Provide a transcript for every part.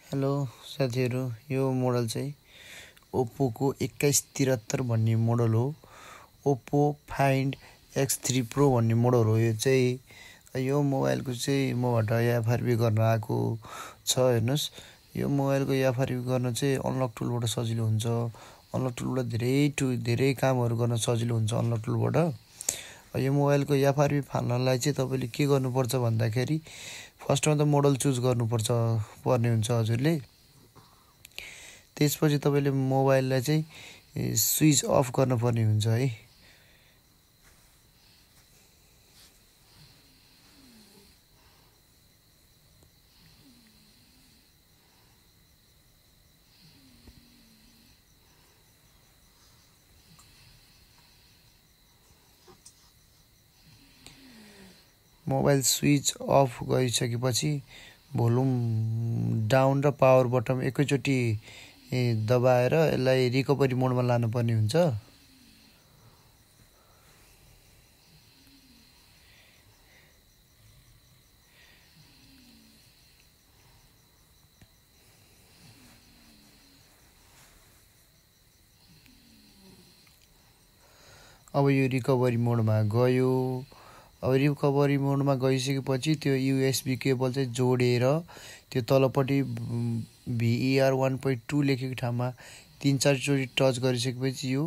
Hello साथीहरु, यो model चाहिँ ओप्पो को 2173 भन्ने मोडल हो। ओप्पो फाइन्ड X3 प्रो भन्ने मोडल हो। यो चाहिँ यो मोबाइलको चाहिँ मबाट एफआरबी गर्न आएको छ। हेर्नुस्, यो मोबाइलको एफआरबी गर्न चाहिँ अनलक टुलबाट सजिलो हुन्छ। अनलक टुलबाट धेरै कामहरु गर्न सजिलो हुन्छ अनलक टुलबाट। यो मोबाइलको एफआरबी फाल्नलाई चाहिँ तपाईले के गर्नुपर्छ भन्दाखेरि फर्स्टमा त मोडल चुज पर्ने हुन्छ हजुरले। त्यसपछि तपाईले मोबाइललाई चाहिँ स्विच अफ गर्न पर्ने हुन्छ है। मोबाइल स्विच अफ गरिसकेपछि भोल्युम डाउन र पावर बटन एकैचोटी दबाएर यसलाई रिकभरी मोडमा लानु पर्ने हुन्छ। अब यो रिकभरी मोडमा गयो। अब रिकभरी मोडमा गइसकेपछि त्यो USB केबल चाहिँ जोडेर त्यो तलपट्टि VER 1.2 लेखेको ठाउँमा 3-4 चोटी टच गरिसकेपछि यो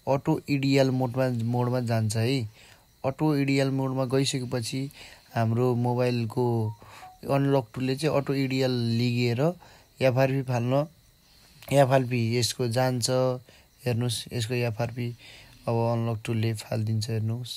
अटो EDL मोडमा जान्छ है। अटो EDL मोडमा गइसकेपछि हाम्रो मोबाइलको अनलक टुलले चाहिँ अटो EDL लिएर एफआरबी फाल्न यसको जान्छ। हेर्नुस्, यसको एफआरबी अब अनलक टुलले फाल्दिन्छ। हेर्नुस्,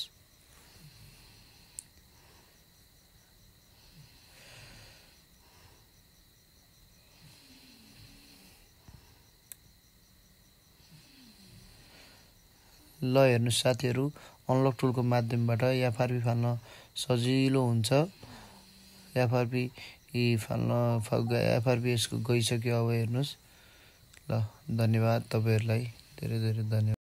ल हेर्नुस् साथीहरु, अनलक टुलको माध्यमबाट एफआरबी फाल्न सजिलो हुन्छ। एफआरबी यसको गइसक्यो। अब हेर्नुस्, ल धन्यवाद तपाईहरुलाई, धेरै धेरै धन्यवाद।